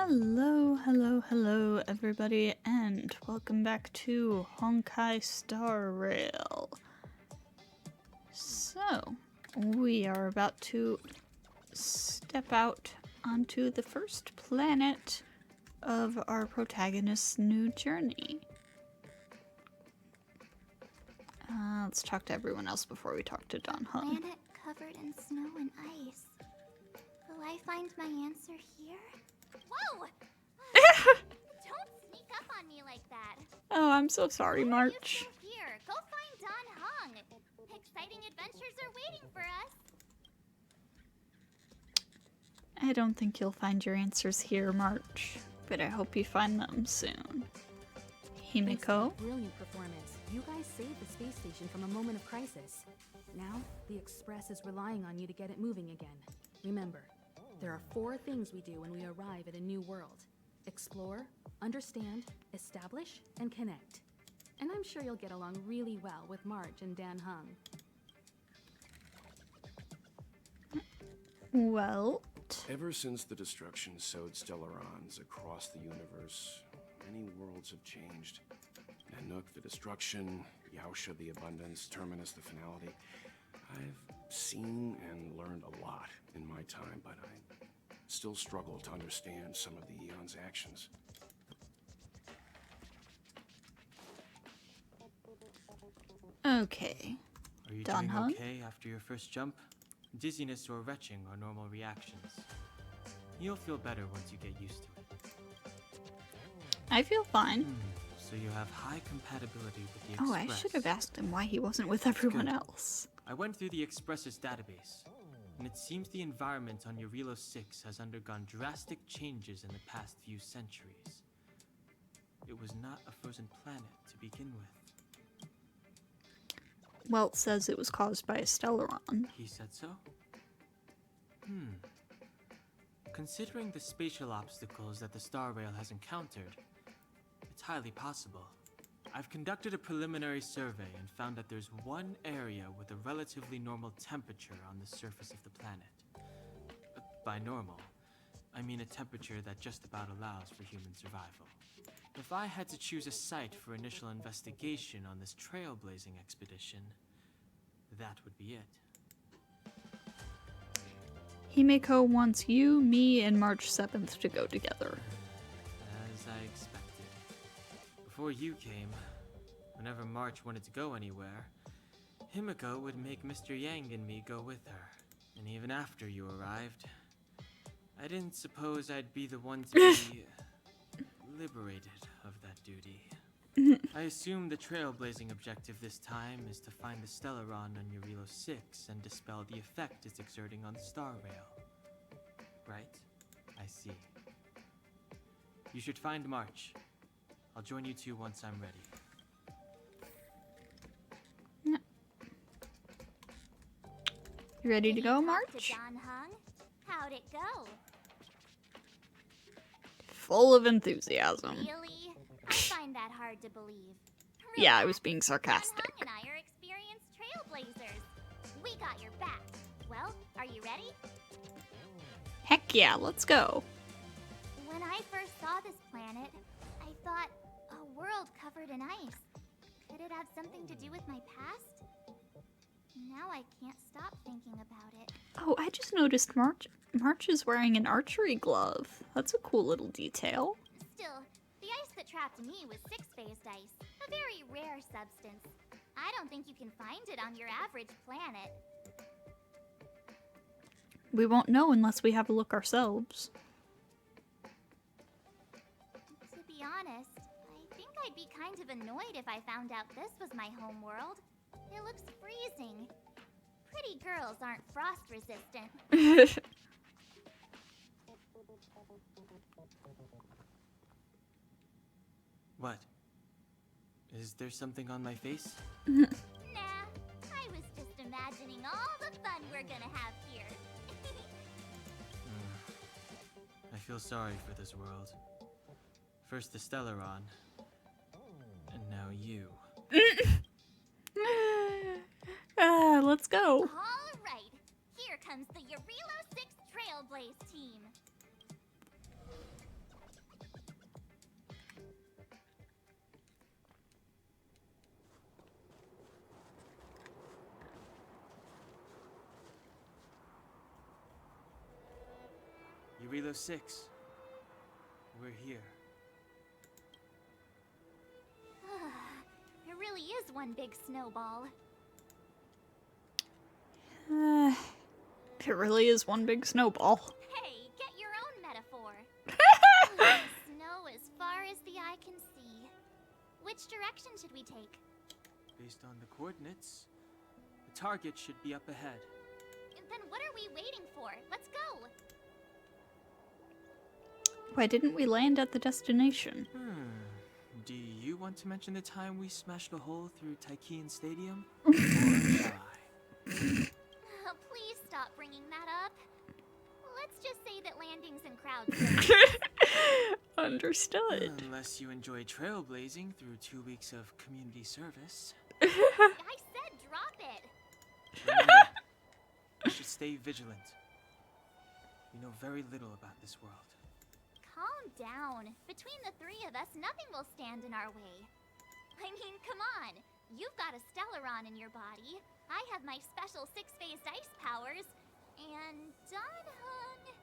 Hello, hello, hello everybody, and welcome back to Honkai Star Rail. So, we are about to step out onto the first planet of our protagonist's new journey. Let's talk to everyone else before we talk to Don Hung. Planet covered in snow and ice. Will I find my answer here? Whoa! Don't sneak up on me like that. Oh, I'm so sorry, Why March. are you still here? Go find Don Hung. Exciting adventures are waiting for us. I don't think you'll find your answers here, March, but I hope you find them soon. Thanks to Himiko? your brilliant performance, you guys saved the space station from a moment of crisis. Now, the Express is relying on you to get it moving again. Remember, there are 4 things we do when we arrive at a new world. Explore, understand, establish, and connect. And I'm sure you'll get along really well with March and Dan Hung. Well, Ever since the destruction sowed Stellarons across the universe, many worlds have changed. Nanook, the destruction, Yaosha, the abundance, Terminus, the finality. I've seen and learned a lot in my time, but I still struggle to understand some of the Eon's actions. okay. Are you Don doing Hung? okay after your first jump? Dizziness or retching are normal reactions. You'll feel better once you get used to it. I feel fine. So you have high compatibility with the Oh, Express. I should have asked him why he wasn't with everyone good. else. I went through the Express's database, and it seems the environment on Jarilo-VI has undergone drastic changes in the past few centuries. It was not a frozen planet to begin with. Well, it says it was caused by a Stellaron. He said so? Considering the spatial obstacles that the Star Rail has encountered, it's highly possible. I've conducted a preliminary survey and found that there's one area with a relatively normal temperature on the surface of the planet. By normal, I mean a temperature that just about allows for human survival. If I had to choose a site for initial investigation on this trailblazing expedition, that would be it. Himiko wants you, me, and March 7th to go together. As I expected. Before you came, whenever March wanted to go anywhere, Himiko would make Mr. Yang and me go with her. And even after you arrived, I didn't suppose I'd be the one to be liberated of that duty. I assume the trailblazing objective this time is to find the Stellaron on Jarilo-VI and dispel the effect it's exerting on the Star Rail. Right? I see. You should find March. I'll join you two once I'm ready. You ready to go, Talk March? to Don Hung? How'd it go? Full of enthusiasm. Really? I find that hard to believe. Yeah, I Relax. was being sarcastic. Don Hung and I are experienced trailblazers. We got your back. Well, are you ready? Heck yeah, let's go. When I first saw this planet, I thought, a world covered in ice. Could it have something to do with my past? Now I can't stop thinking about it. Oh, I just noticed March is wearing an archery glove. That's a cool little detail. Still, the ice that trapped me was 6-phased ice, a very rare substance. I don't think you can find it on your average planet. We won't know unless we have a look ourselves. To be honest, I think I'd be kind of annoyed if I found out this was my home world. It looks freezing. Pretty girls aren't frost resistant. What? Is there something on my face? Nah, I was just imagining all the fun we're gonna have here. I feel sorry for this world. First the Stellaron, and now you. Let's go. All right, here comes the Jarilo-VI Trailblaze team. Jarilo-VI. We're here. It really is one big snowball. It really is one big snowball. Hey, get your own metaphor. Snow as far as the eye can see. Which direction should we take? Based on the coordinates, the target should be up ahead. Then what are we waiting for? Let's go! Why didn't we land at the destination? Do you want to mention the time we smashed a hole through Taikian Stadium? Or shall I? Please stop bringing that up. Let's just say that landings and crowds. Understood. Unless you enjoy trailblazing through 2 weeks of community service. I said drop it. Remember, you should stay vigilant. We know very little about this world. Calm down. Between the three of us, nothing will stand in our way. I mean, come on. You've got a Stellaron in your body. I have my special 6-phased ice powers. And Danhung,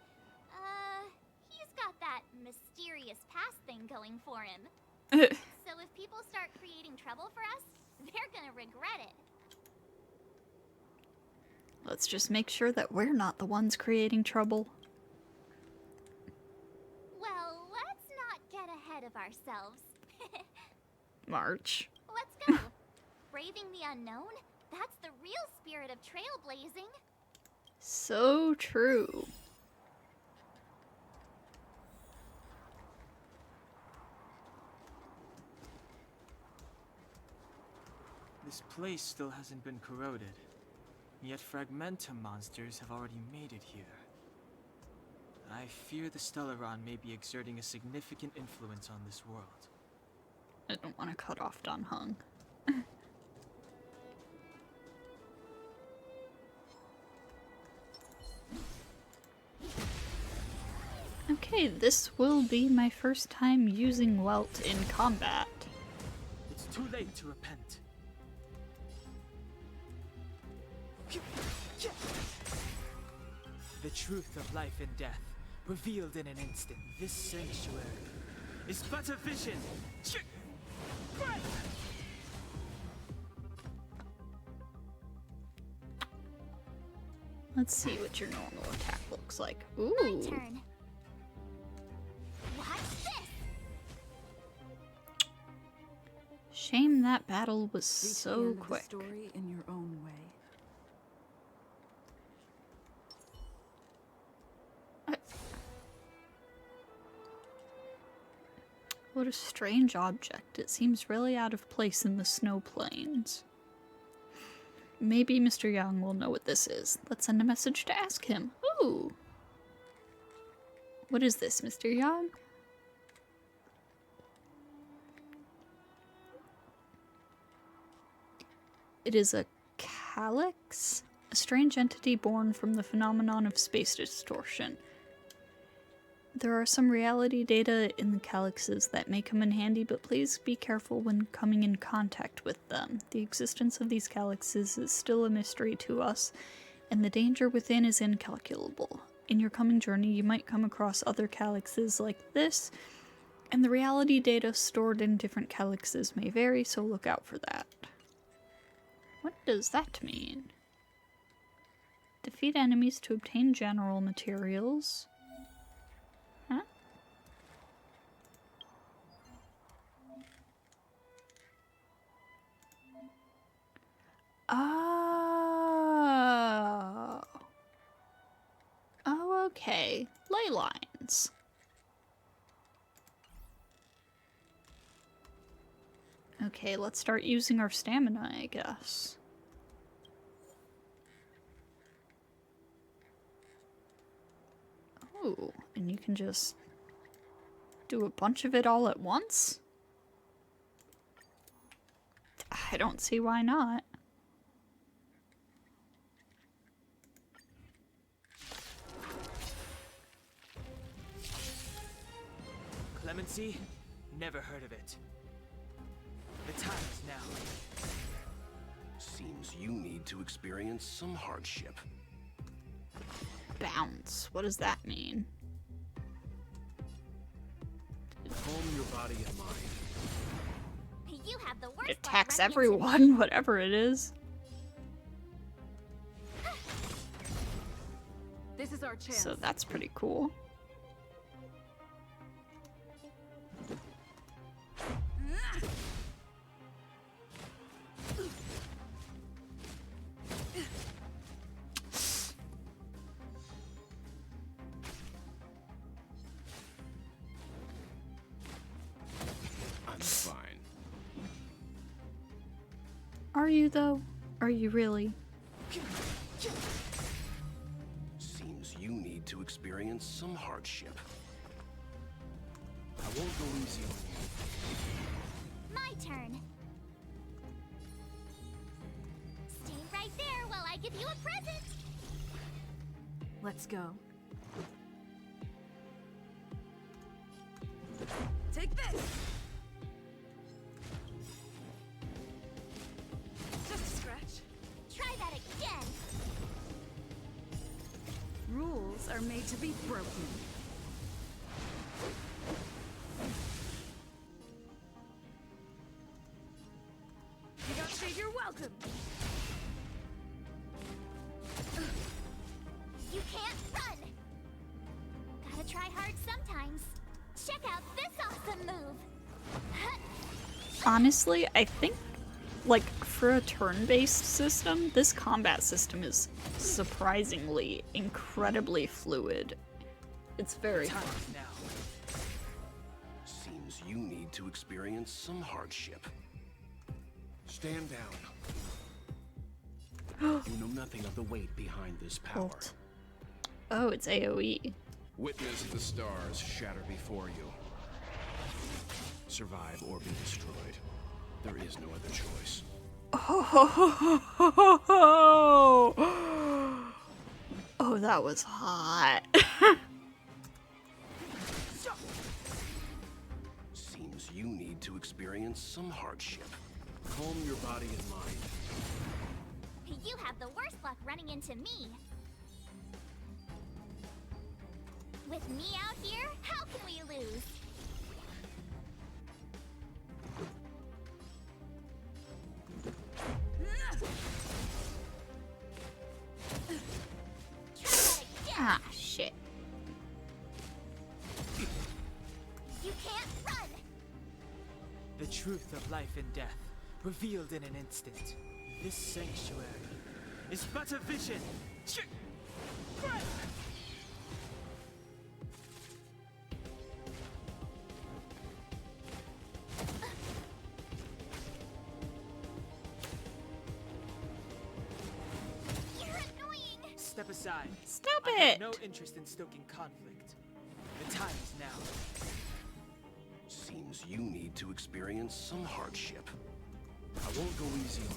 he's got that mysterious past thing going for him. So if people start creating trouble for us, they're gonna regret it. Let's just make sure that we're not the ones creating trouble. Well, let's not get ahead of ourselves. March. Let's go. Braving the unknown? That's the real spirit of trailblazing. So true. This place still hasn't been corroded, yet Fragmentum monsters have already made it here. I fear the Stellaron may be exerting a significant influence on this world. I don't want to cut off Danhung. Okay, this will be my first time using Welt in combat. It's too late to repent. The truth of life and death, revealed in an instant. This sanctuary is but a vision. Let's see what your normal attack looks like. My Ooh. turn. What's this? Shame that battle was Reach the so end of the quick. story in your own way. What a strange object. It seems really out of place in the snow plains. Maybe Mr. Young will know what this is. Let's send a message to ask him. Ooh. What is this, Mr. Young? It is a calyx? A strange entity born from the phenomenon of space distortion. There are some reality data in the calyxes that may come in handy, but please be careful when coming in contact with them. The existence of these calyxes is still a mystery to us, and the danger within is incalculable. In your coming journey, you might come across other calyxes like this, and the reality data stored in different calyxes may vary, so look out for that. What does that mean? Defeat enemies to obtain general materials. Huh? Oh. Oh, okay. Ley lines. Okay, let's start using our stamina, I guess. Oh, and you can just do a bunch of it all at once? I don't see why not. Clemency? Never heard of it. The time is now. Seems you need to experience some hardship. Bounce. What does that mean? body and mind. You have the worst It luck attacks running into everyone, whatever it is. This is our chance. So that's pretty cool. I'm fine. Are you though? Are you really? Seems you need to experience some hardship. I won't go easy on you. My turn. Stay right there while I give you a present. Let's go. Take this! Just a scratch. Try that again. Rules are made to be broken. You don't say you're welcome. You can't run. Gotta try hard sometimes. Check out this awesome move. Honestly, I think, like, for a turn-based system, this combat system is surprisingly, incredibly fluid. It's very fun. Time now. Seems you need to experience some hardship. Stand down. You know nothing of the weight behind this power. Ult. Oh, it's AoE. Witness the stars shatter before you. Survive or be destroyed. There is no other choice. Oh, that was hot. Seems you need to experience some hardship. Calm your body and mind. You have the worst luck running into me. With me out here, how can we lose? Try that again. Ah, shit. You can't run. The truth of life and death, revealed in an instant. This sanctuary is but a vision. You're annoying. Step aside. Stop I have it! no interest in stoking conflict. The time is now. Seems you need to experience some hardship. I won't go easy on you.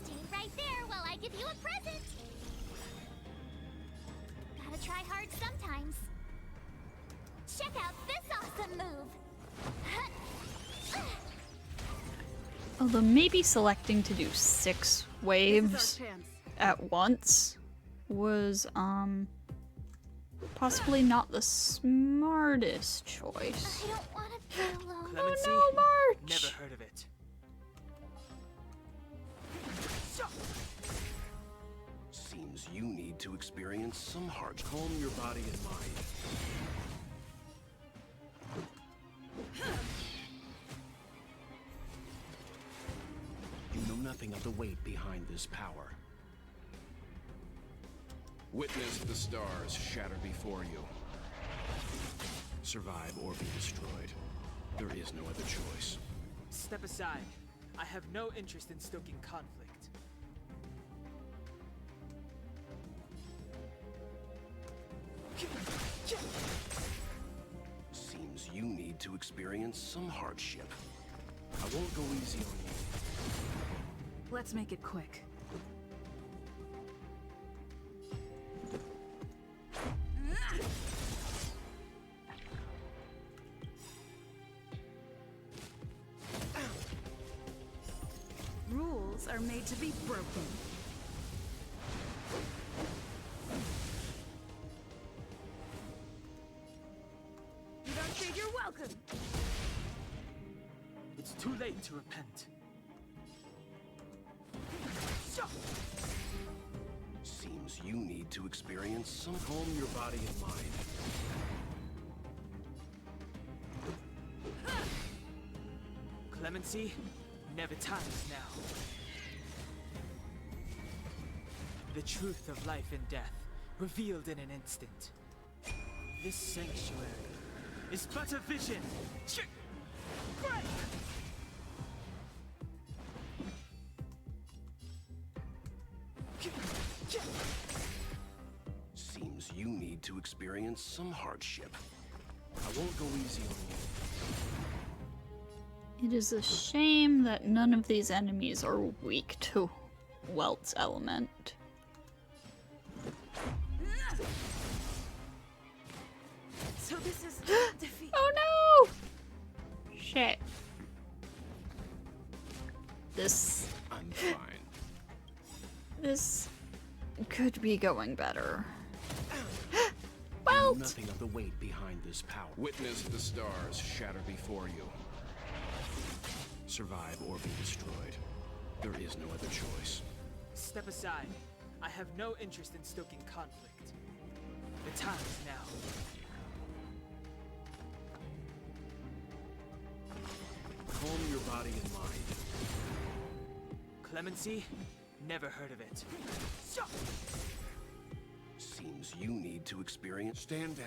Stay right there while I give you a present. Gotta try hard sometimes. Check out this awesome move. Although maybe selecting to do 6 This is waves our chance. at once was, possibly not the smartest choice. I don't want to be alone. Clemency? Oh no, March! Never heard of it. Seems you need to experience some hardship. Calm your body and mind. You know nothing of the weight behind this power. Witness the stars shatter before you. Survive or be destroyed. There is no other choice. Step aside. I have no interest in stoking conflict. Seems you need to experience some hardship. I won't go easy on you. Let's make it quick. Rules are made to be broken. welcome. It's too late to repent. Seems you need to experience some. Calm your body and mind. Clemency, never times now. The truth of life and death, revealed in an instant. This sanctuary is but a vision. Seems you need to experience some hardship. I won't go easy on you. It is a shame that none of these enemies are weak to Welt's element. So this is defeat. Oh no! Shit. This I'm fine. This could be going better. Know Welt! nothing of the weight behind this power. Witness the stars shatter before you. Survive or be destroyed. There is no other choice. Step aside. I have no interest in stoking conflict. The time is now. Calm your body and mind. Clemency? Never heard of it. Seems you need to experience. Stand down.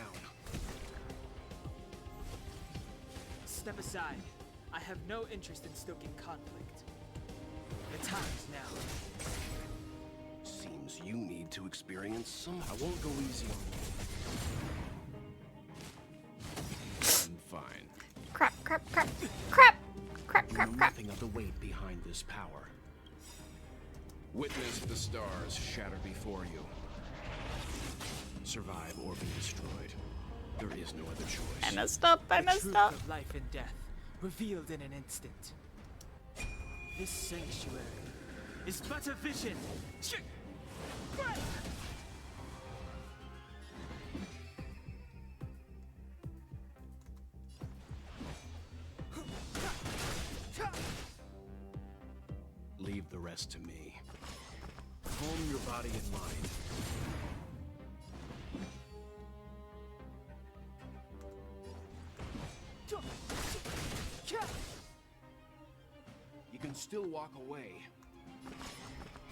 Step aside. I have no interest in stoking conflict. The time is now. Seems you need to experience some. I won't go easy on you. I'm fine. Crap, crap, crap, crap! Crap, Know crap, crap. nothing of the weight behind this power. Witness the stars shatter before you. Survive or be destroyed. There is no other choice. I messed up, I The messed truth up. of life and death, revealed in an instant. This sanctuary is but a vision. Leave the rest to me. Calm your body and mind. You can still walk away.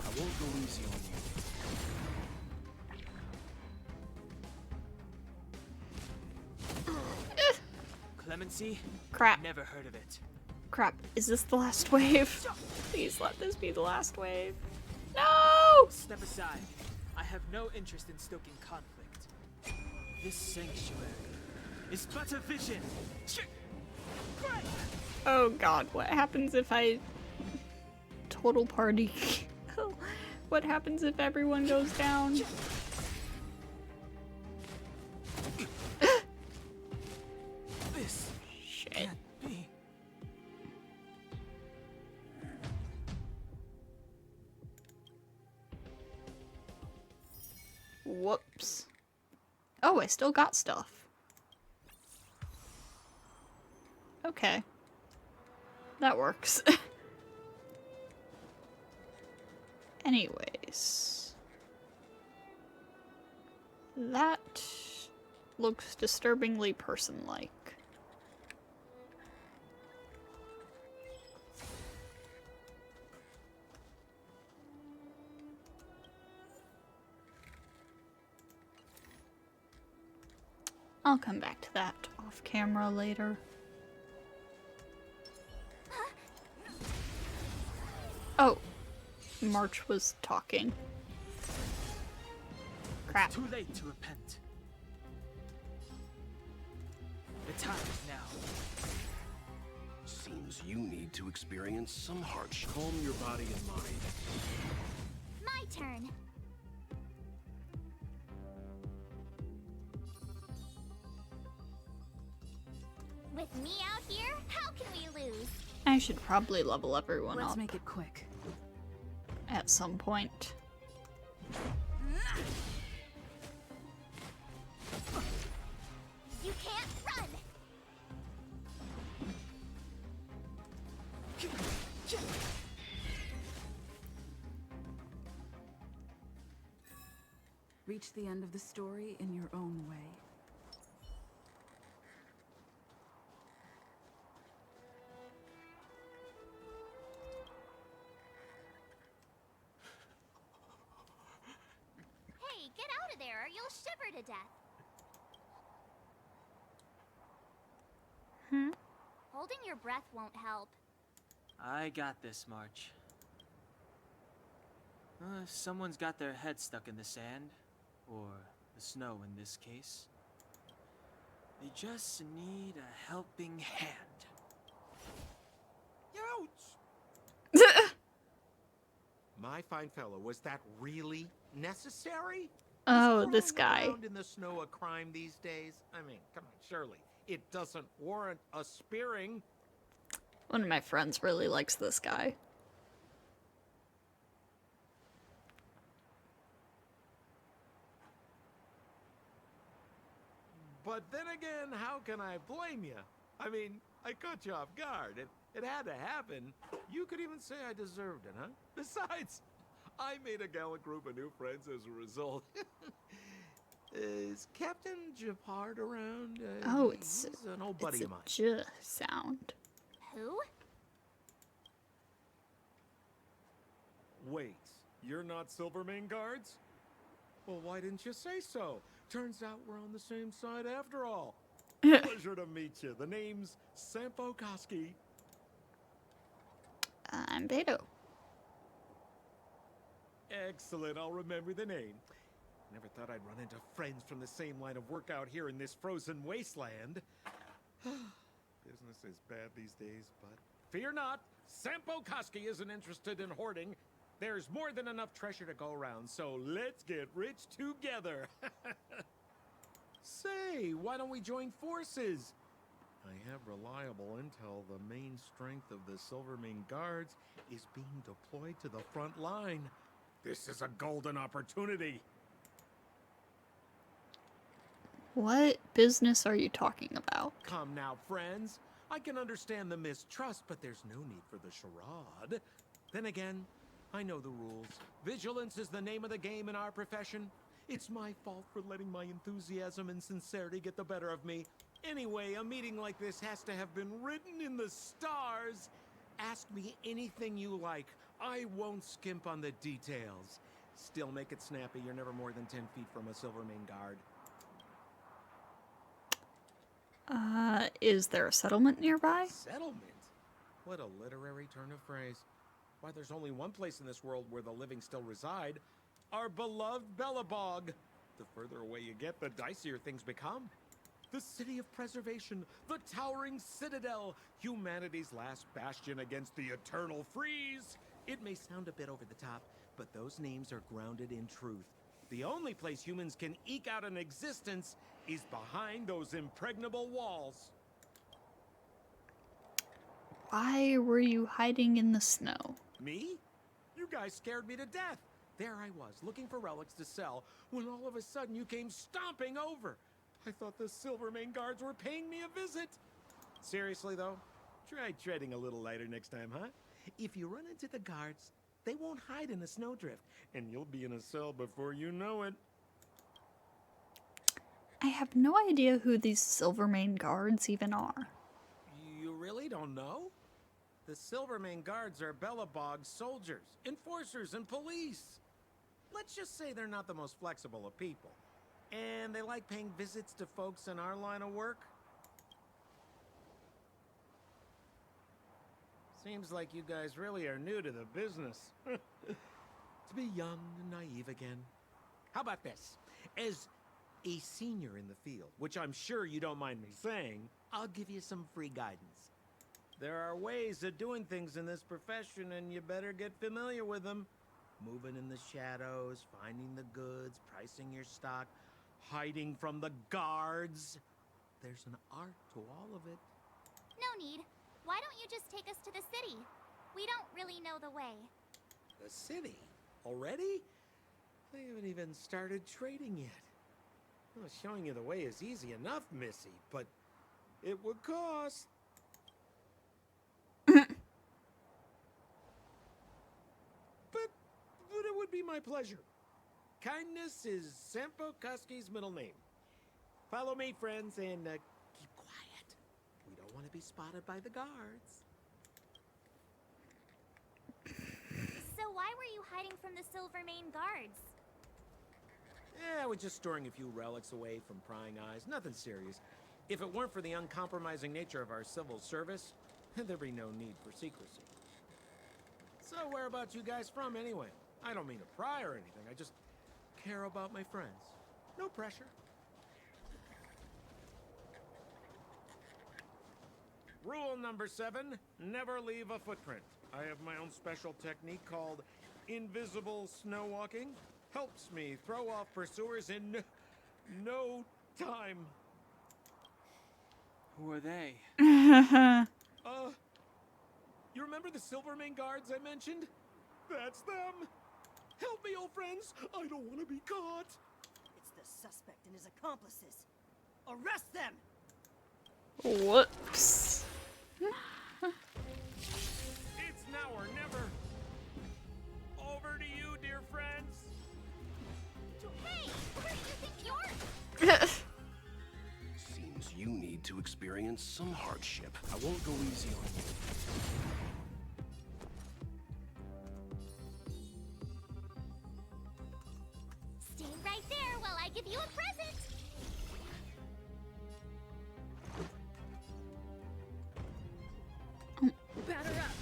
I won't go easy on you. Clemency? Crap, Never heard of it. crap. Is this the last wave? Please let this be the last wave. No! Step aside. I have no interest in stoking conflict. This sanctuary is but a vision. Oh god, what happens if I... Total party kill? What happens if everyone goes down? This Shit. can't be. Whoops. Oh, I still got stuff. Okay. That works. Anyways. That looks disturbingly person-like. I'll come back to that off camera later. Oh, March was talking. Crap. Too late to repent. The time is now. Seems you need to experience some hardship. Calm your body and mind. My turn. With me out here, how can we lose? I should probably level everyone Let's up make it quick. at some point. You can't run! Reach the end of the story in your own way. Hey, get out of there or you'll shiver to death. Holding your breath won't help. I got this, March. Someone's got their head stuck in the sand, or the snow in this case. They just need a helping hand. Ouch! My fine fellow, was that really necessary? Oh, Is this crawling guy. around in the snow a crime these days? I mean, come on, surely. It doesn't warrant a spearing. One of my friends really likes this guy. But then again, how can I blame you? I mean, I caught you off guard. It had to happen. You could even say I deserved it, huh? Besides, I made a gallant group of new friends as a result. Is Captain Japard around? Oh, it's He's an old it's buddy a of mine. j sound. Who? Wait, you're not Silvermane guards? Well, why didn't you say so? Turns out we're on the same side after all. Pleasure to meet you. The name's Sampo Koski. I'm Beto. Excellent, I'll remember the name. Never thought I'd run into friends from the same line of work out here in this frozen wasteland. Business is bad these days, but fear not. Sampo Koski isn't interested in hoarding. There's more than enough treasure to go around, so let's get rich together. Say, why don't we join forces? I have reliable intel the main strength of the Silvermane guards is being deployed to the front line. This is a golden opportunity. What business are you talking about? Come now, friends. I can understand the mistrust, but there's no need for the charade. Then again, I know the rules. Vigilance is the name of the game in our profession. It's my fault for letting my enthusiasm and sincerity get the better of me. Anyway, a meeting like this has to have been written in the stars. Ask me anything you like. I won't skimp on the details. Still make it snappy. You're never more than 10 feet from a Silvermane guard. Is there a settlement nearby? Settlement? What a literary turn of phrase. Why, there's only one place in this world where the living still reside. Our beloved Belobog. The further away you get, the dicier things become. The city of preservation, the towering citadel, humanity's last bastion against the eternal freeze. It may sound a bit over the top, but those names are grounded in truth. The only place humans can eke out an existence is behind those impregnable walls. Why were you hiding in the snow? Me? You guys scared me to death. There I was, looking for relics to sell, when all of a sudden you came stomping over. I thought the Silvermane guards were paying me a visit. Seriously, though, try treading a little lighter next time, huh? If you run into the guards, they won't hide in a snowdrift, and you'll be in a cell before you know it. I have no idea who these Silvermane guards even are. You really don't know? The Silvermane guards are Belobog's soldiers, enforcers, and police. Let's just say they're not the most flexible of people. And they like paying visits to folks in our line of work. Seems like you guys really are new to the business. To be young and naive again. How about this? As a senior in the field, which I'm sure you don't mind me saying, I'll give you some free guidance. There are ways of doing things in this profession, and you better get familiar with them. Moving in the shadows, finding the goods, pricing your stock, hiding from the guards. There's an art to all of it. No need. Why don't you just take us to the city? We don't really know the way. The city? Already? They haven't even started trading yet. Well, showing you the way is easy enough, Missy, but it would cost. But it would be my pleasure. Kindness is Sampo Koski's middle name. Follow me, friends, and keep quiet. We don't want to be spotted by the guards. So why were you hiding from the Silvermane guards? Yeah, we're just storing a few relics away from prying eyes. Nothing serious. If it weren't for the uncompromising nature of our civil service, there'd be no need for secrecy. So where about you guys from, anyway? I don't mean to pry or anything. I just care about my friends. No pressure. Rule number 7, never leave a footprint. I have my own special technique called invisible snow walking. Helps me throw off pursuers in no time. Who are they? You remember the Silvermane guards I mentioned? That's them. Help me, old friends. I don't want to be caught. It's the suspect and his accomplices. Arrest them! Whoops. It's now or never. Over to you, dear friends. Hey, where do you think you're? Seems you need to experience some hardship. I won't go easy on you. Stay right there while I give you a present. Batter up!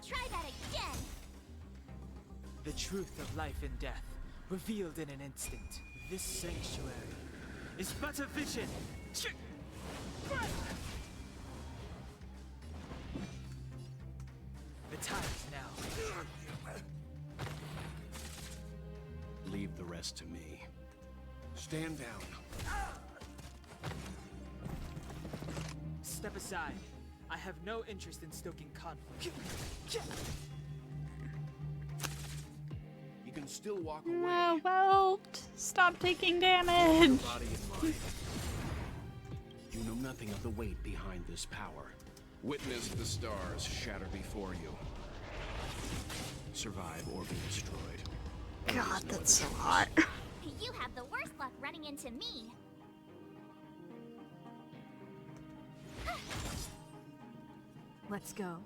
Try that again. The truth of life and death, revealed in an instant. This sanctuary is but a vision. The time is now. Leave the rest to me. Stand down. Step aside. I have no interest in stoking conflict. You can still walk away. No, well, stop taking damage. Body and mind. You know nothing of the weight behind this power. Witness the stars shatter before you. Survive or be destroyed. God, that's so hot. You have the worst luck running into me. Let's go.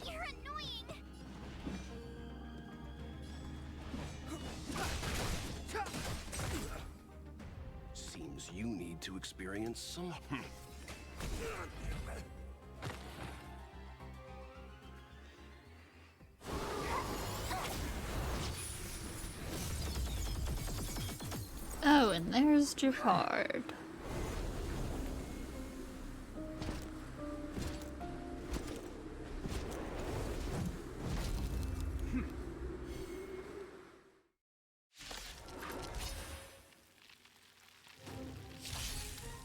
You're annoying. Seems you need to experience some. Oh, and there's Jafard.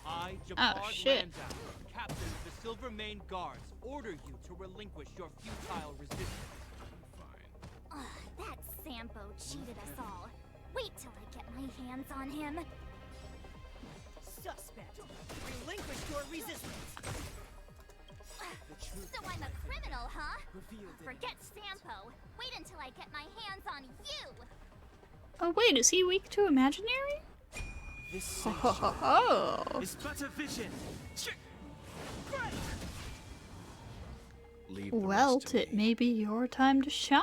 I, Jafar shit. Landau, captain of the Silvermane Guards, order you to relinquish your futile resistance. Ugh, that Sampo cheated us all. Wait till I get my hands on him. Suspect! Relinquish your resistance! So I'm a criminal, huh? Revealed in Forget Sampo. Wait until I get my hands on you. Oh wait, is he weak to imaginary? this Ho ho ho sanctuary ho. is but a vision. Leave the Well, rest to it me. may be your time to shine.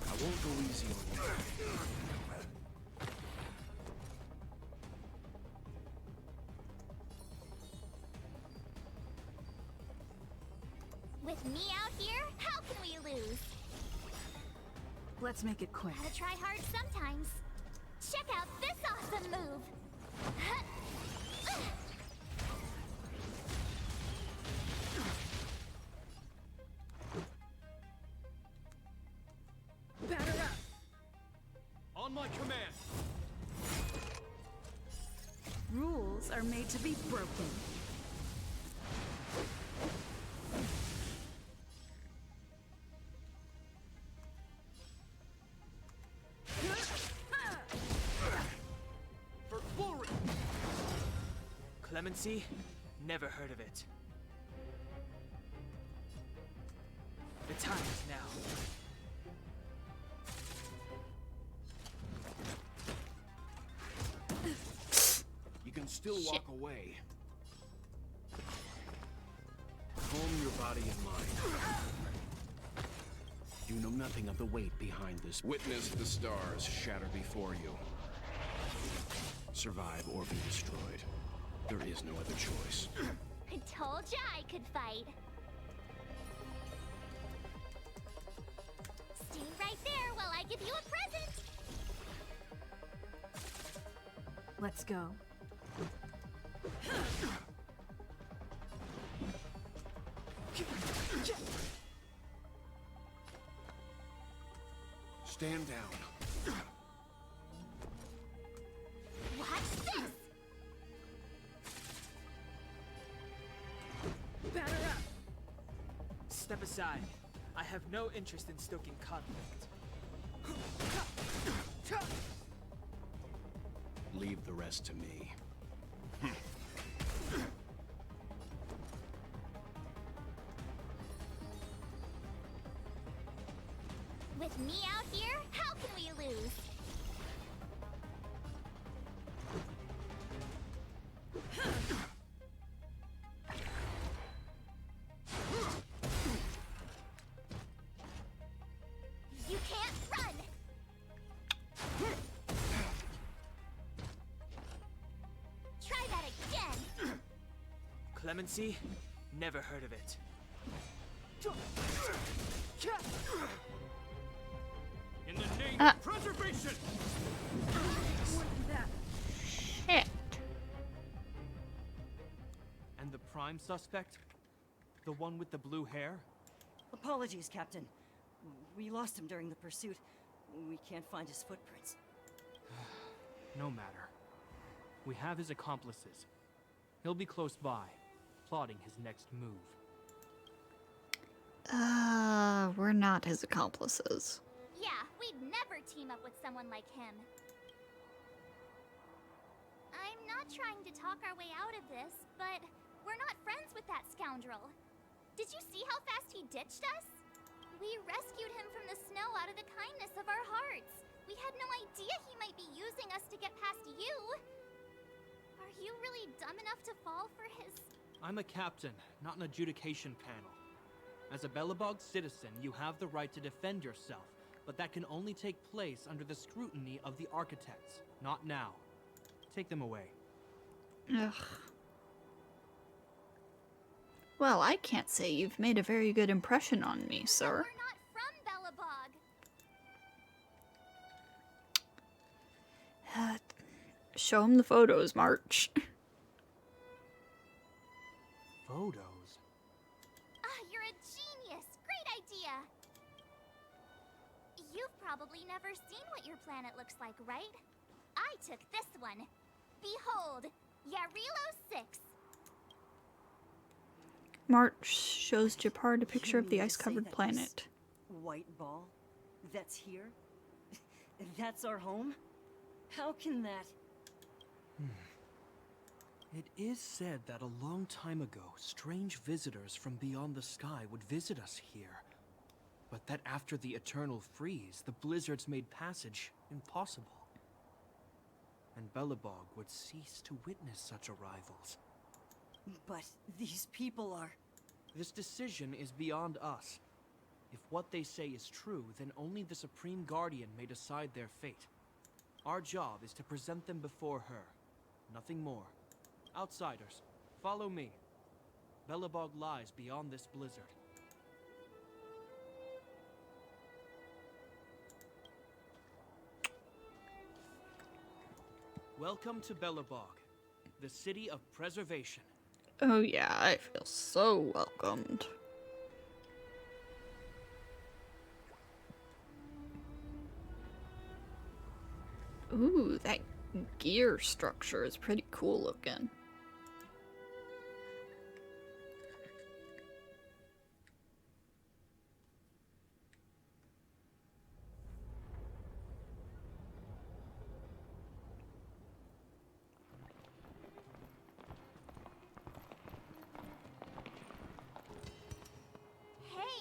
I won't go easy on you. With me out here, how can we lose? Let's make it quick. Gotta try hard sometimes. Check out this awesome move. Batter up! On my command. Rules are made to be broken. Clemency? Never heard of it. The time is now. You can still walk away. Calm your body and mind. You know nothing of the weight behind this. Witness the stars shatter before you. Survive or be destroyed. There is no other choice. I told ya I could fight. Stay right there while I give you a present. Let's go. Stand down. Watch this! Batter up! Step aside. I have no interest in stoking conflict. Leave the rest to me. With me out here, how can we lose? You can't run! Try that again! Clemency? Never heard of it. In the name of preservation! Shit. And the prime suspect? The one with the blue hair? Apologies, Captain. We lost him during the pursuit. We can't find his footprints. No matter. We have his accomplices. He'll be close by, plotting his next move. We're not his accomplices. Yeah, we'd never team up with someone like him. I'm not trying to talk our way out of this, but we're not friends with that scoundrel. Did you see how fast he ditched us? We rescued him from the snow out of the kindness of our hearts. We had no idea he might be using us to get past you. Are you really dumb enough to fall for his... I'm a captain, not an adjudication panel. As a Belobog citizen, you have the right to defend yourself, but that can only take place under the scrutiny of the architects, not now. Take them away. Ugh. Well, I can't say you've made a very good impression on me, sir. We're not from Belobog. Show him the photos, March. Photos? Ah, you're a genius. Great idea. You've probably never seen what your planet looks like, right? I took this one. Behold, Jarilo-VI. March shows Japard a picture You of the mean to ice-covered say that planet. this white ball? That's here? That's our home? How can that... It is said that a long time ago, strange visitors from beyond the sky would visit us here. But that after the eternal freeze, the blizzards made passage impossible. And Belobog would cease to witness such arrivals. But these people are... This decision is beyond us. If what they say is true, then only the Supreme Guardian may decide their fate. Our job is to present them before her. Nothing more. Outsiders, follow me. Belobog lies beyond this blizzard. Welcome to Belobog, the city of preservation. Oh yeah, I feel so welcomed. Ooh, that gear structure is pretty cool looking.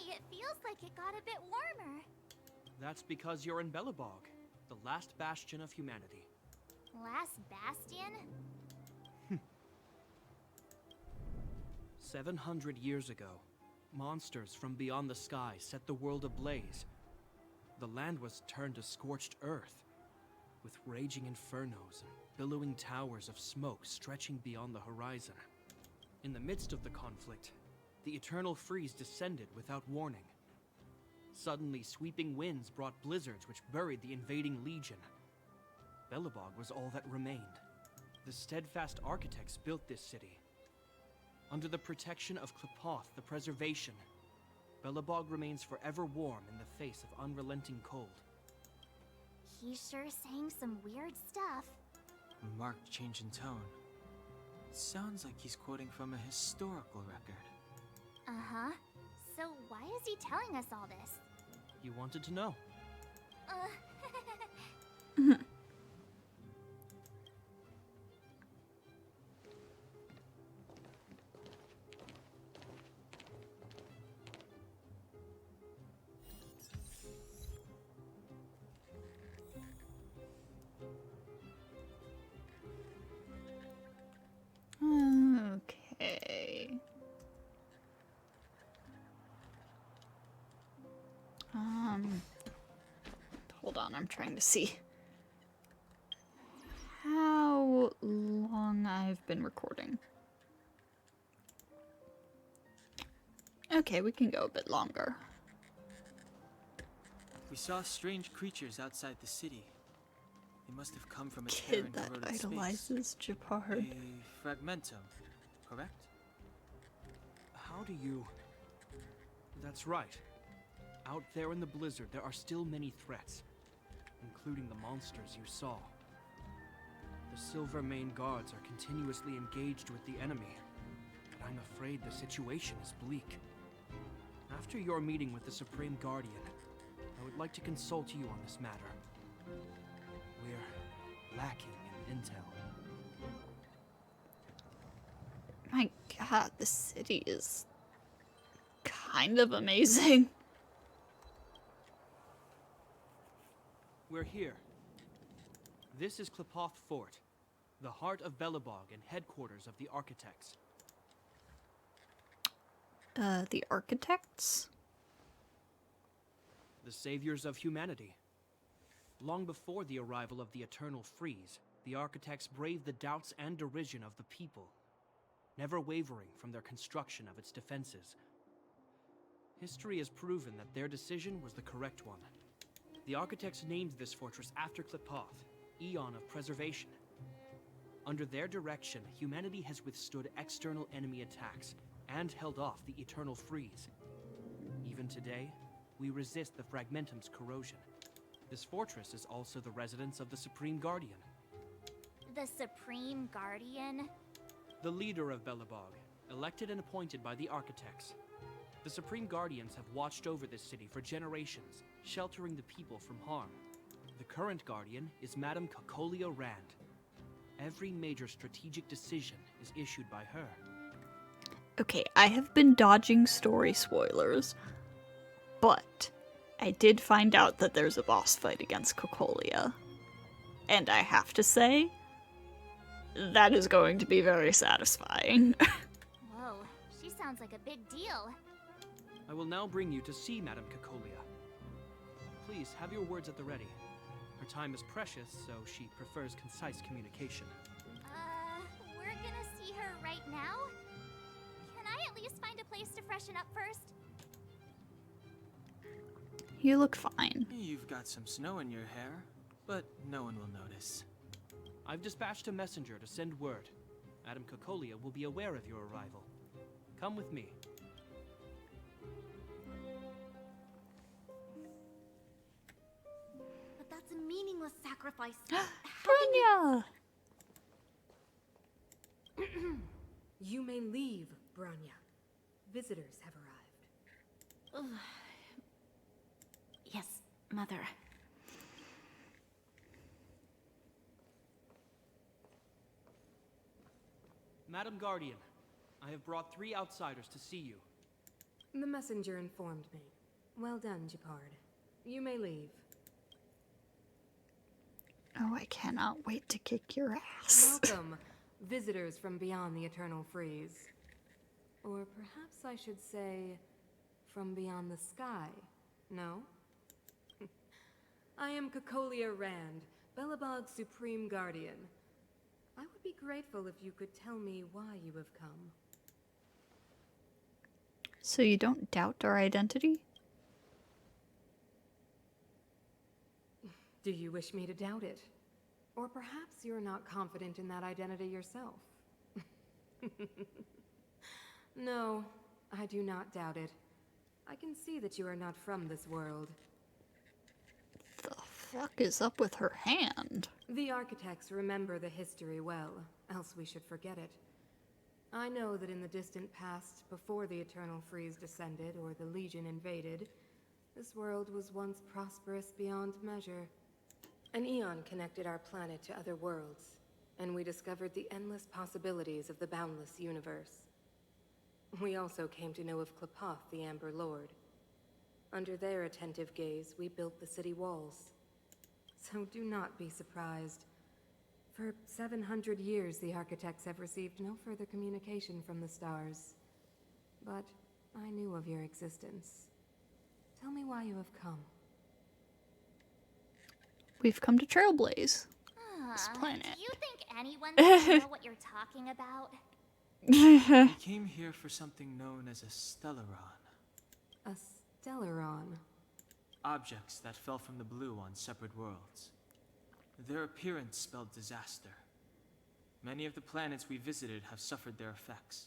it feels like it got a bit warmer. That's because you're in Belobog, the last bastion of humanity. Last bastion? 700 years ago, monsters from beyond the sky set the world ablaze. The land was turned to scorched earth, with raging infernos and billowing towers of smoke stretching beyond the horizon. In the midst of the conflict, the eternal freeze descended without warning. Suddenly, sweeping winds brought blizzards which buried the invading legion. Belobog was all that remained. The steadfast architects built this city. Under the protection of Klepoth, the Preservation, Belobog remains forever warm in the face of unrelenting cold. He's sure saying some weird stuff. A marked change in tone. It sounds like he's quoting from a historical record. Uh-huh. So why is he telling us all this? You wanted to know. Okay. Hold on, I'm trying to see how long I've been recording. Okay, we can go a bit longer. We saw strange creatures outside the city. They must have come from a Kid Terran that corroded idolizes space. Japard. A fragmentum, correct? How do you... That's right. Out there in the blizzard, there are still many threats, including the monsters you saw. The Silver-Mane guards are continuously engaged with the enemy, but I'm afraid the situation is bleak. After your meeting with the Supreme Guardian, I would like to consult you on this matter. We're lacking in intel. My god, the city is kind of amazing. We're here. This is Klepoth Fort, the heart of Belobog and headquarters of the Architects. The architects? The saviors of humanity. Long before the arrival of the Eternal Freeze, the Architects braved the doubts and derision of the people, never wavering from their construction of its defenses. History has proven that their decision was the correct one. The Architects named this fortress after Klepoth, Eon of Preservation. Under their direction, humanity has withstood external enemy attacks and held off the Eternal Freeze. Even today, we resist the Fragmentum's corrosion. This fortress is also the residence of the Supreme Guardian. The Supreme Guardian? The leader of Belobog, elected and appointed by the Architects. The Supreme Guardians have watched over this city for generations, sheltering the people from harm. The current Guardian is Madame Cocolia Rand. Every major strategic decision is issued by her. Okay, I have been dodging story spoilers, but I did find out that there's a boss fight against Cocolia. And I have to say, that is going to be very satisfying. Whoa, she sounds like a big deal. I will now bring you to see Madame Cocolia. Please, have your words at the ready. Her time is precious, so she prefers concise communication. We're gonna see her right now? Can I at least find a place to freshen up first? You look fine. You've got some snow in your hair, but no one will notice. I've dispatched a messenger to send word. Madame Cocolia will be aware of your arrival. Come with me. But that's a meaningless sacrifice. Branya! You may leave, Branya. Visitors have arrived. Yes, Mother. Madame Guardian, I have brought 3 outsiders to see you. The messenger informed me. Well done, Gepard. You may leave. Oh, I cannot wait to kick your ass. Welcome, visitors from beyond the Eternal Freeze. Or perhaps I should say, from beyond the sky, no? I am Cocolia Rand, Belobog's Supreme Guardian. I would be grateful if you could tell me why you have come. So you don't doubt our identity? Do you wish me to doubt it? Or perhaps you're not confident in that identity yourself? No, I do not doubt it. I can see that you are not from this world. The fuck is up with her hand? The architects remember the history well, else we should forget it. I know that in the distant past, before the Eternal Freeze descended or the Legion invaded, this world was once prosperous beyond measure. An eon connected our planet to other worlds, and we discovered the endless possibilities of the boundless universe. We also came to know of Klapoth, the Amber Lord. Under their attentive gaze, we built the city walls. So do not be surprised. For 700 years, the architects have received no further communication from the stars. But I knew of your existence. Tell me why you have come. We've come to Trailblaze. This planet. Do you think anyone's gonna know what you're talking about? We came here for something known as a stellaron. A stellaron? Objects that fell from the blue on separate worlds. Their appearance spelled disaster. Many of the planets we visited have suffered their effects.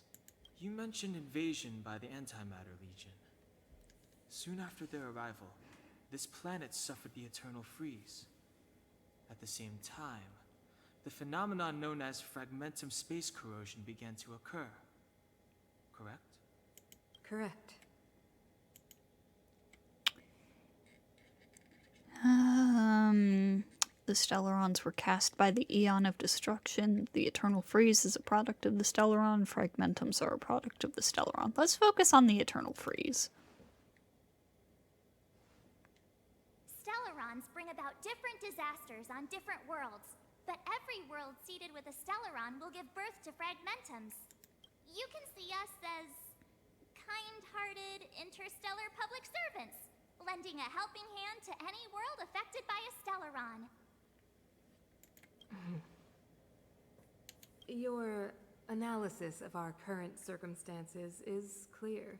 You mentioned invasion by the Antimatter Legion. Soon after their arrival, this planet suffered the Eternal Freeze. At the same time, the phenomenon known as fragmentum space corrosion began to occur. Correct? Correct. The Stellarons were cast by the Eon of Destruction. The Eternal Freeze is a product of the Stellaron. Fragmentums are a product of the Stellaron. Let's focus on the Eternal Freeze. Stellarons bring about different disasters on different worlds, but every world seeded with a Stellaron will give birth to Fragmentums. You can see us as kind-hearted interstellar public servants, lending a helping hand to any world affected by a Stellaron. Your analysis of our current circumstances is clear.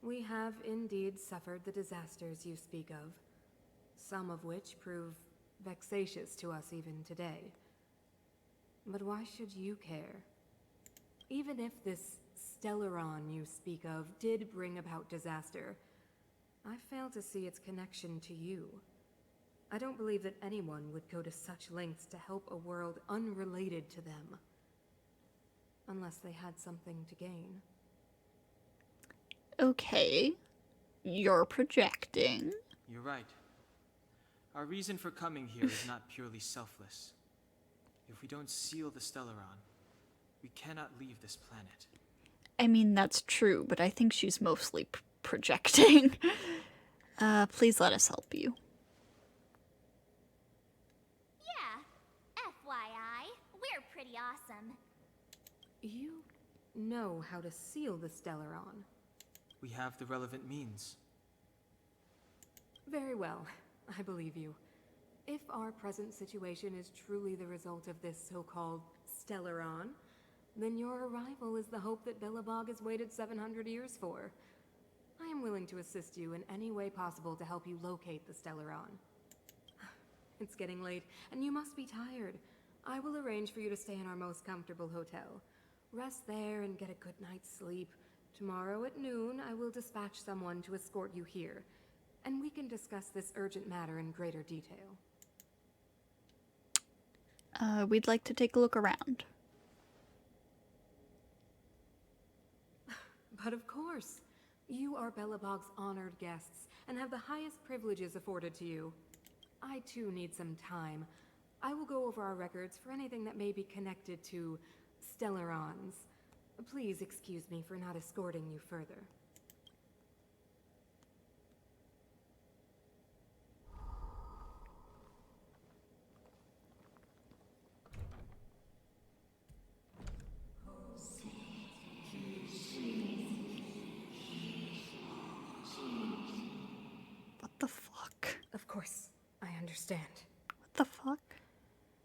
We have indeed suffered the disasters you speak of, some of which prove vexatious to us even today. But why should you care? Even if this Stellaron you speak of did bring about disaster, I fail to see its connection to you. I don't believe that anyone would go to such lengths to help a world unrelated to them. Unless they had something to gain. Okay. You're projecting. You're right. Our reason for coming here is not purely selfless. If we don't seal the Stellaron, we cannot leave this planet. I mean, that's true, but I think she's mostly projecting. Please let us help you. Yeah, FYI, we're pretty awesome. You know how to seal the Stellaron. We have the relevant means. Very well, I believe you. If our present situation is truly the result of this so-called Stellaron, then your arrival is the hope that Belobog has waited 700 years for. I am willing to assist you in any way possible to help you locate the Stellaron. It's getting late, and you must be tired. I will arrange for you to stay in our most comfortable hotel. Rest there and get a good night's sleep. Tomorrow at noon, I will dispatch someone to escort you here, and we can discuss this urgent matter in greater detail. We'd like to take a look around. But of course. You are Belobog's honored guests, and have the highest privileges afforded to you. I too need some time. I will go over our records for anything that may be connected to Stellarons. Please excuse me for not escorting you further. the fuck? Of course, I understand. What the fuck?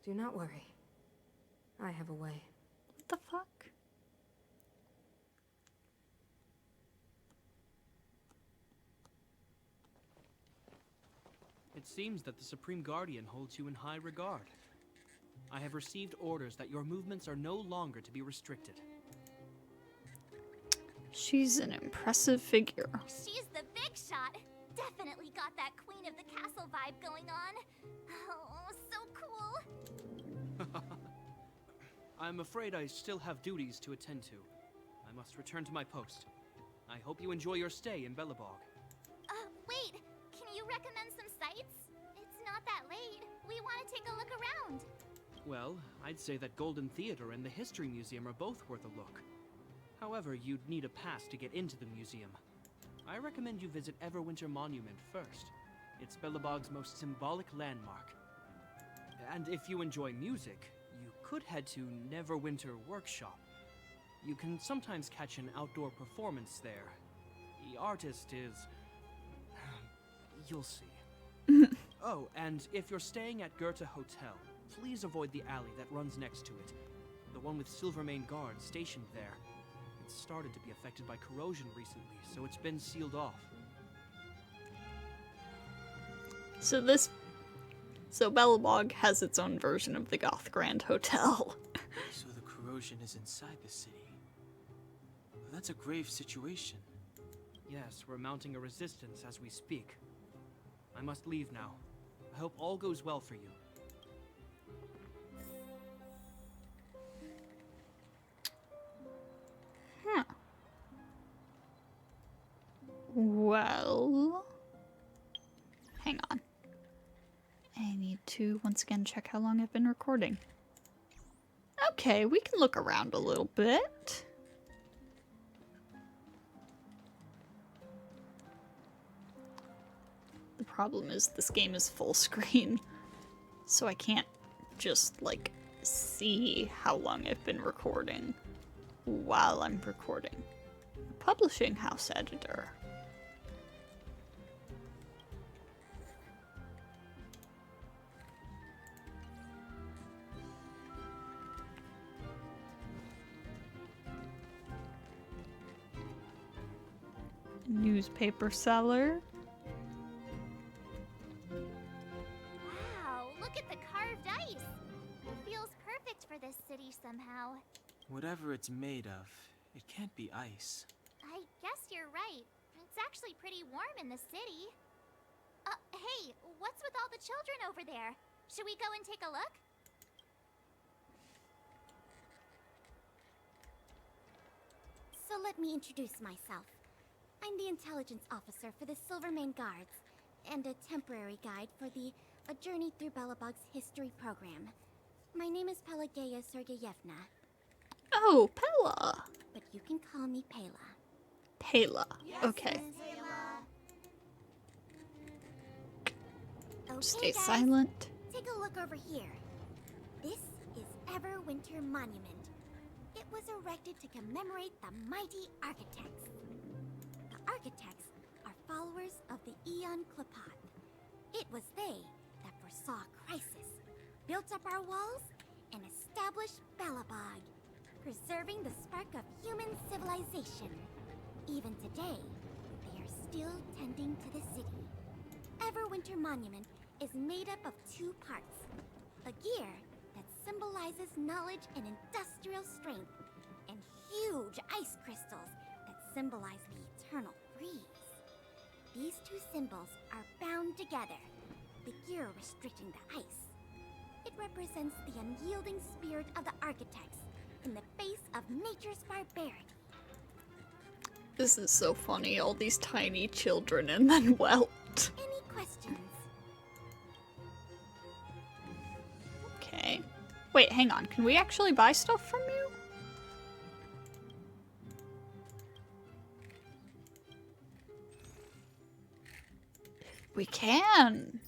Do not worry. I have a way. What the fuck? It seems that the Supreme Guardian holds you in high regard. I have received orders that your movements are no longer to be restricted. She's an impressive figure. She's the big shot. Definitely got that Queen of the Castle vibe going on. Oh, so cool. I'm afraid I still have duties to attend to. I must return to my post. I hope you enjoy your stay in Belobog. Wait. Can you recommend some sites? It's not that late. We want to take a look around. Well, I'd say that Golden Theater and the History Museum are both worth a look. However, you'd need a pass to get into the museum. I recommend you visit Everwinter Monument first. It's Belobog's most symbolic landmark. And if you enjoy music, you could head to Neverwinter Workshop. You can sometimes catch an outdoor performance there. The artist is... you'll see. Oh, and if you're staying at Goethe Hotel, please avoid the alley that runs next to it. The one with Silvermane guards stationed there. It's started to be affected by corrosion recently, so it's been sealed off. So Belobog has its own version of the Goth Grand Hotel. So the corrosion is inside the city. Well, that's a grave situation. Yes, we're mounting a resistance as we speak. I must leave now. I hope all goes well for you. Huh. Well... Hang on. I need to once again check how long I've been recording. Okay, we can look around a little bit. The problem is this game is full screen, so I can't just, like, see how long I've been recording while I'm recording. Publishing house editor. Newspaper seller. Wow, look at the carved ice. It feels perfect for this city somehow. Whatever it's made of, it can't be ice. I guess you're right. It's actually pretty warm in the city. Hey, what's with all the children over there? Should we go and take a look? So let me introduce myself. I'm the intelligence officer for the Silvermane Guards, and a temporary guide for the A Journey Through Belobog's History program. My name is Pelageya Sergeyevna. Oh, Pella! But you can call me Pela. Pela. Okay. Okay, Stay guys, silent. take a look over here. This is Everwinter Monument. It was erected to commemorate the mighty architects. The architects are followers of the Aeon Klapat. It was they that foresaw crisis, built up our walls, and established Belobog, preserving the spark of human civilization. Even today, they are still tending to the city. Everwinter Monument is made up of two parts. A gear that symbolizes knowledge and industrial strength, and huge ice crystals that symbolize the eternal freeze. These two symbols are bound together, the gear restricting the ice. It represents the unyielding spirit of the architects in the face of nature's barbarity. This is so funny, all these tiny children and then whelped. Any questions? Okay. Wait, hang on. Can we actually buy stuff from you? We can!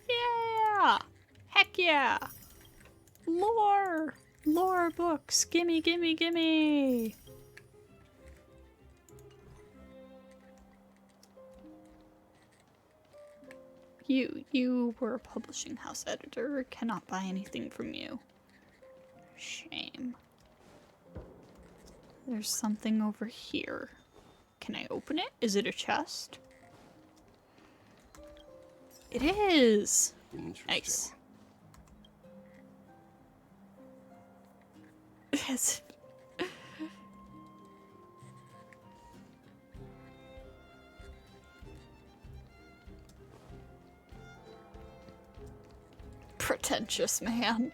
Yeah! Heck yeah! Lore! Lore books! Gimme, gimme, gimme! You were a publishing house editor. Cannot buy anything from you. Shame. There's something over here. Can I open it? Is it a chest? It is! Nice. Yes. Pretentious man.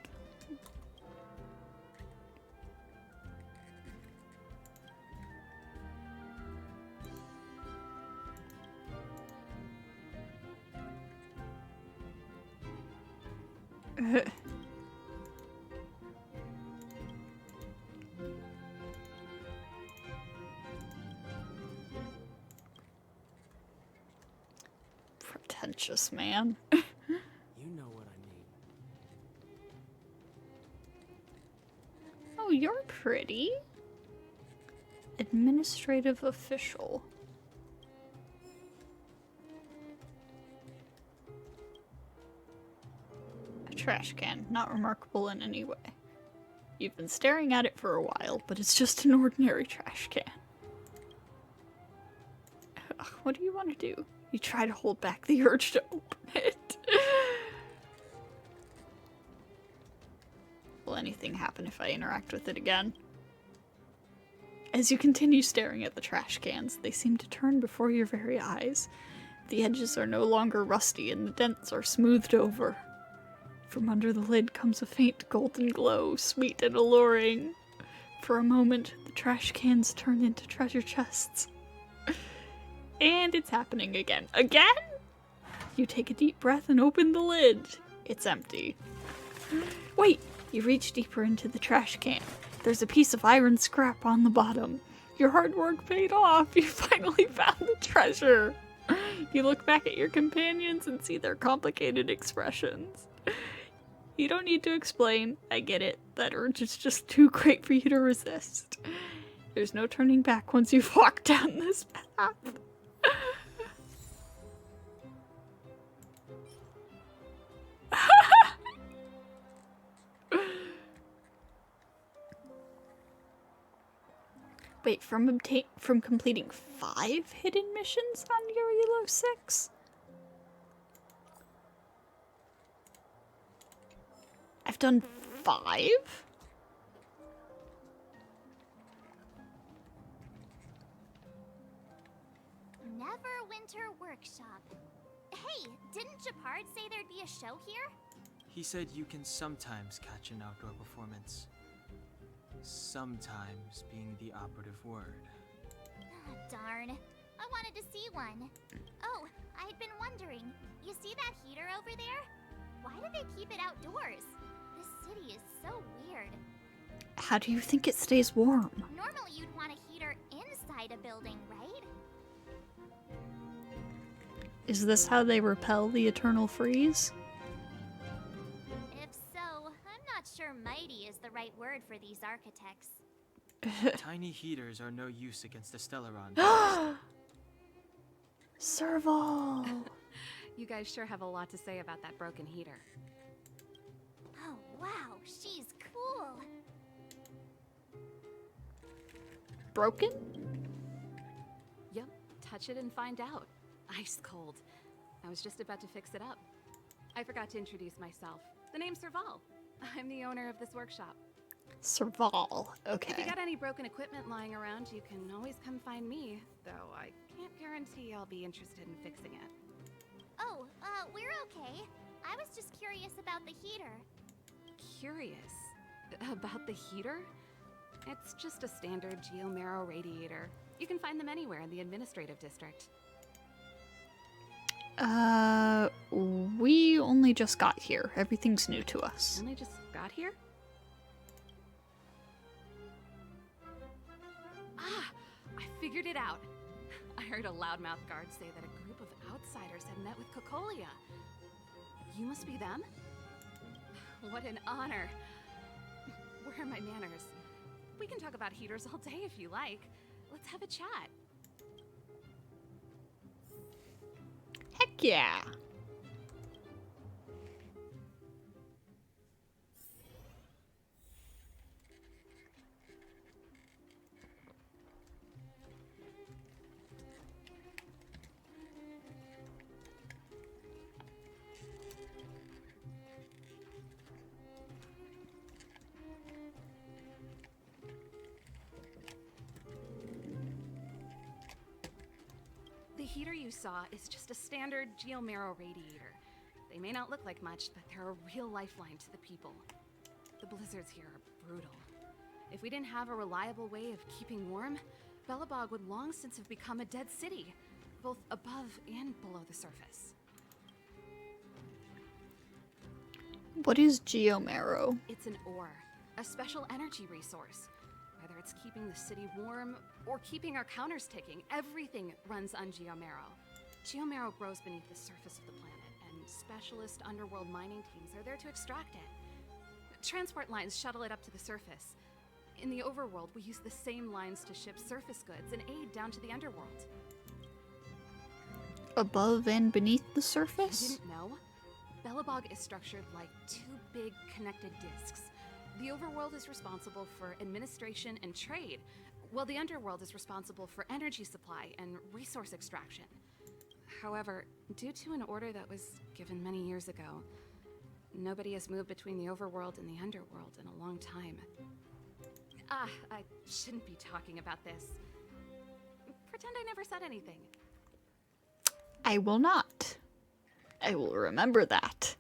Pretentious man. You know what I mean. Oh, you're pretty. Administrative official. A trash can, not remarkable in any way. You've been staring at it for a while, but it's just an ordinary trash can. Ugh, what do you want to do? You try to hold back the urge to open it. Will anything happen if I interact with it again? As you continue staring at the trash cans, they seem to turn before your very eyes. The edges are no longer rusty and the dents are smoothed over. From under the lid comes a faint golden glow, sweet and alluring. For a moment, the trash cans turn into treasure chests. And it's happening again. Again? You take a deep breath and open the lid. It's empty. Wait! You reach deeper into the trash can. There's a piece of iron scrap on the bottom. Your hard work paid off. You finally found the treasure. You look back at your companions and see their complicated expressions. You don't need to explain. I get it. That urge is just too great for you to resist. There's no turning back once you've walked down this path. Wait, from completing 5 hidden missions on Jarilo-VI? I've done 5? Neverwinter Workshop. Hey, didn't Japard say there'd be a show here? He said you can sometimes catch an outdoor performance. Sometimes being the operative word. Darn. I wanted to see one. Oh, I'd been wondering. You see that heater over there? Why do they keep it outdoors? This city is so weird. How do you think it stays warm? Normally you'd want a heater inside a building, right? Is this how they repel the eternal freeze? If so, I'm not sure mighty is the right word for these architects. Tiny heaters are no use against the Stellaron. Serval! You guys sure have a lot to say about that broken heater. Oh, wow, she's cool. Broken? Yep, touch it and find out. Ice cold. I was just about to fix it up. I forgot to introduce myself. The name's Serval. I'm the owner of this workshop. Serval, okay. If you got any broken equipment lying around, you can always come find me, though I can't guarantee I'll be interested in fixing it. Oh, we're okay. I was just curious about the heater. Curious? About the heater? It's just a standard geomarrow radiator. You can find them anywhere in the administrative district. We only just got here. Everything's new to us. Only just got here? Ah! I figured it out. I heard a loudmouth guard say that a group of outsiders had met with Cocolia. You must be them? What an honor. Where are my manners? We can talk about heaters all day if you like. Let's have a chat. Heck yeah! heater you saw is just a standard geomarrow radiator. They may not look like much, but they're a real lifeline to the people. The blizzards here are brutal. If we didn't have a reliable way of keeping warm, Belobog would long since have become a dead city, both above and below the surface. What is geomarrow? It's an ore, a special energy resource. Whether it's keeping the city warm or keeping our counters ticking, everything runs on geomarrow. Geomarrow grows beneath the surface of the planet, and specialist underworld mining teams are there to extract it. Transport lines shuttle it up to the surface. In the overworld, we use the same lines to ship surface goods and aid down to the underworld. Above and beneath the You surface? didn't know? Belobog is structured like two big connected discs. The overworld is responsible for administration and trade, while the underworld is responsible for energy supply and resource extraction. However, due to an order that was given many years ago, nobody has moved between the overworld and the underworld in a long time. I shouldn't be talking about this. Pretend I never said anything. I will not. I will remember that.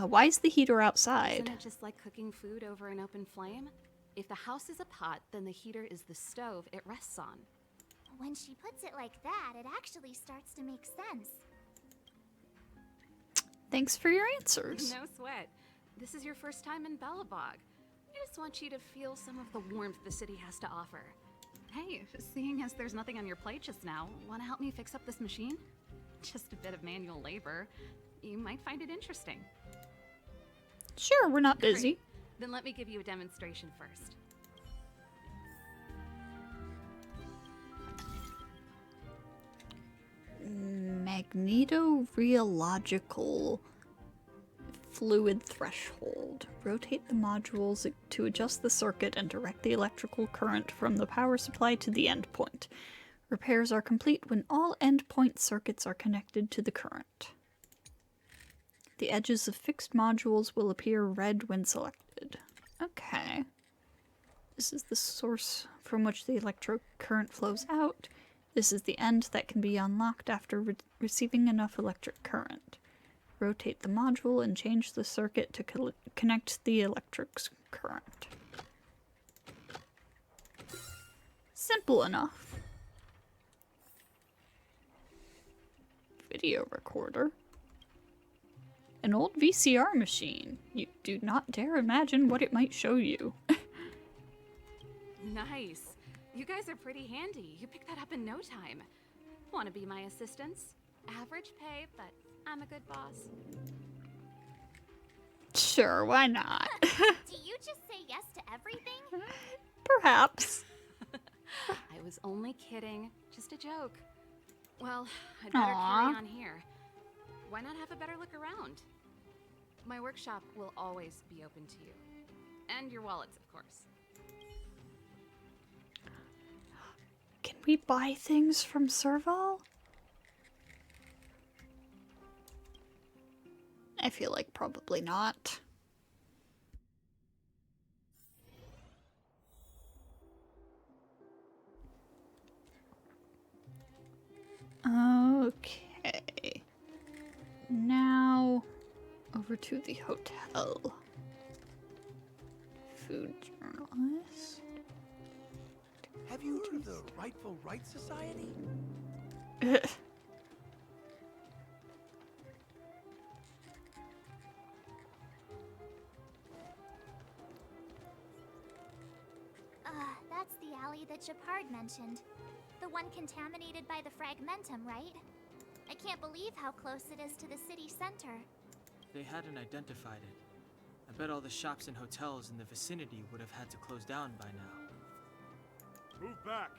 Why is the heater outside? Isn't it just like cooking food over an open flame? If the house is a pot, then the heater is the stove it rests on. When she puts it like that, it actually starts to make sense. Thanks for your answers. No sweat. This is your first time in Belobog. I just want you to feel some of the warmth the city has to offer. Hey, seeing as there's nothing on your plate just now, want to help me fix up this machine? Just a bit of manual labor. You might find it interesting. Sure, we're not busy. Great. Then let me give you a demonstration first. Magnetorheological fluid threshold. Rotate the modules to adjust the circuit and direct the electrical current from the power supply to the endpoint. Repairs are complete when all endpoint circuits are connected to the current. The edges of fixed modules will appear red when selected. Okay. This is the source from which the electric current flows out. This is the end that can be unlocked after receiving enough electric current. Rotate the module and change the circuit to connect the electric current. Simple enough. Video recorder. An old VCR machine. You do not dare imagine what it might show you. Nice. You guys are pretty handy. You picked that up in no time. Want to be my assistants? Average pay, but I'm a good boss. Sure, why not? Do you just say yes to everything? Perhaps. I was only kidding. Just a joke. Well, I'd better Aww. carry on here. Why not have a better look around? My workshop will always be open to you. And your wallets, of course. Can we buy things from Serval? I feel like probably not. Okay. Now, over to the hotel. Food journalist. Have you heard of the Rightful Rights Society? That's the alley that Shepard mentioned. The one contaminated by the fragmentum, right? I can't believe how close it is to the city center. They hadn't identified it. I bet all the shops and hotels in the vicinity would have had to close down by now. Move back.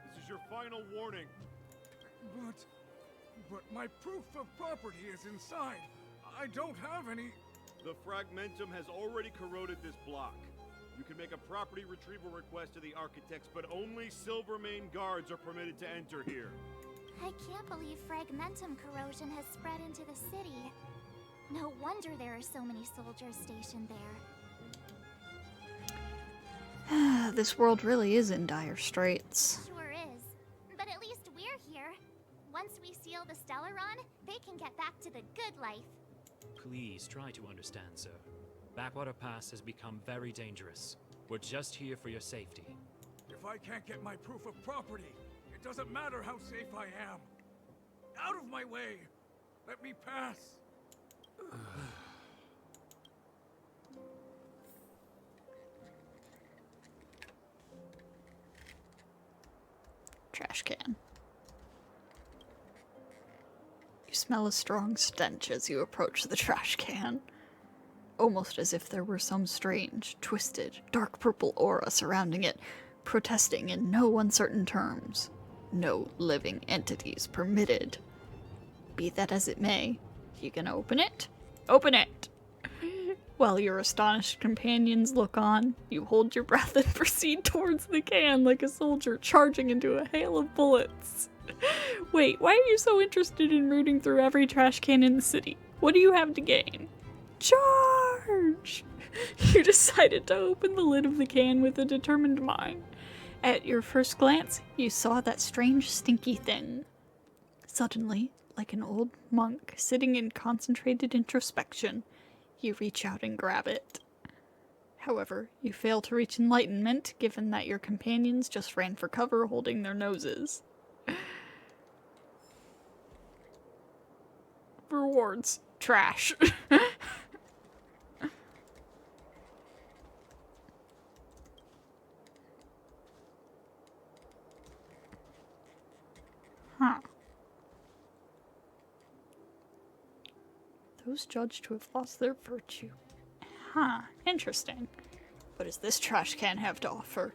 This is your final warning. But my proof of property is inside. I don't have any. The fragmentum has already corroded this block. You can make a property retrieval request to the architects, but only Silvermane guards are permitted to enter here. I can't believe fragmentum corrosion has spread into the city. No wonder there are so many soldiers stationed there. This world really is in dire straits. Sure is. But at least we're here. Once steal the Stellaron, they can get back to the good life. Please try to understand, sir. Backwater Pass has become very dangerous. We're just here for your safety. If I can't get my proof of property, it doesn't matter how safe I am. Out of my way! Let me pass! Trash can. You smell a strong stench as you approach the trash can. Almost as if there were some strange, twisted, dark purple aura surrounding it, protesting in no uncertain terms. No living entities permitted. Be that as it may, you gonna open it? Open it! While your astonished companions look on, you hold your breath and proceed towards the can like a soldier charging into a hail of bullets. Wait, why are you so interested in rooting through every trash can in the city? What do you have to gain? Charge! You decided to open the lid of the can with a determined mind. At your first glance, you saw that strange stinky thing. Suddenly, like an old monk sitting in concentrated introspection, you reach out and grab it. However, you fail to reach enlightenment, given that your companions just ran for cover holding their noses. Rewards. Trash. Huh. Those judged to have lost their virtue. Huh, interesting. What does this trash can have to offer?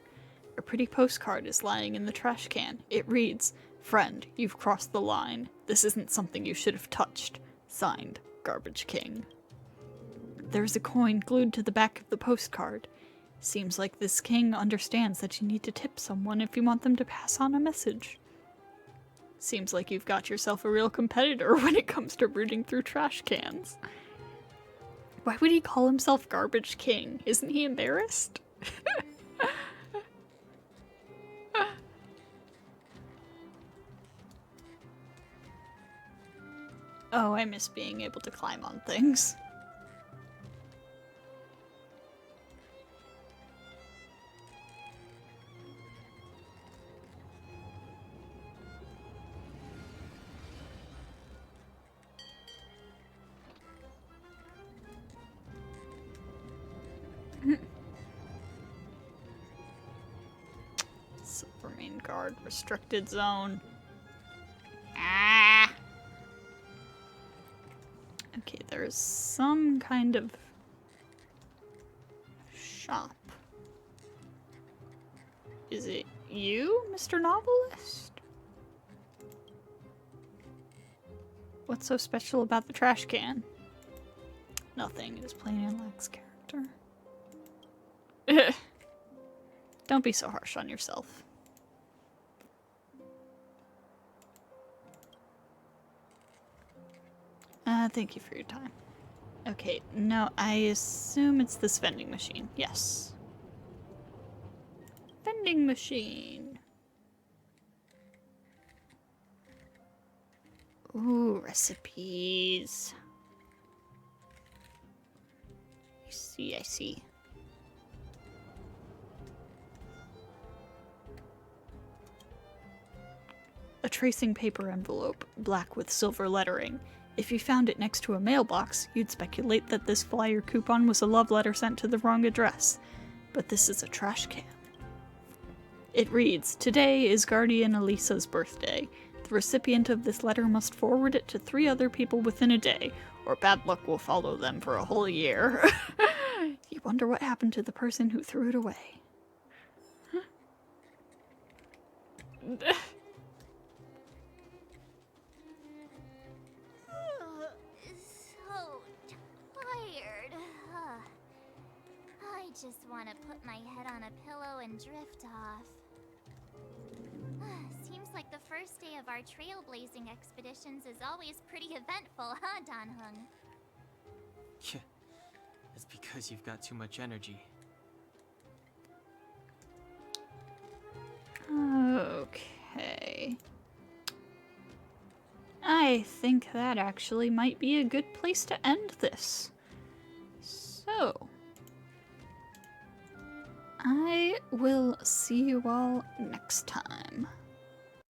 A pretty postcard is lying in the trash can. It reads, "Friend, you've crossed the line. This isn't something you should have touched." Signed, Garbage King. There's a coin glued to the back of the postcard. Seems like this king understands that you need to tip someone if you want them to pass on a message. Seems like you've got yourself a real competitor when it comes to rooting through trash cans. Why would he call himself Garbage King? Isn't he embarrassed? Oh, I miss being able to climb on things. Silvermane Guard, restricted zone. Ah! Okay, there's some kind of shop. Is it you, Mr. Novelist? What's so special about the trash can? Nothing, it is plain and lacks character. Don't be so harsh on yourself. Thank you for your time. Okay, no, I assume it's this vending machine. Yes. Vending machine. Ooh, recipes. I see. A tracing paper envelope, black with silver lettering. If you found it next to a mailbox, you'd speculate that this flyer coupon was a love letter sent to the wrong address. But this is a trash can. It reads, "Today is Guardian Elisa's birthday. The recipient of this letter must forward it to 3 other people within a day, or bad luck will follow them for a whole year." You wonder what happened to the person who threw it away. I just want to put my head on a pillow and drift off. Seems like the first day of our trailblazing expeditions is always pretty eventful, huh, Dan-hung? Yeah, it's because you've got too much energy. Okay. I think that actually might be a good place to end this. So, I will see you all next time.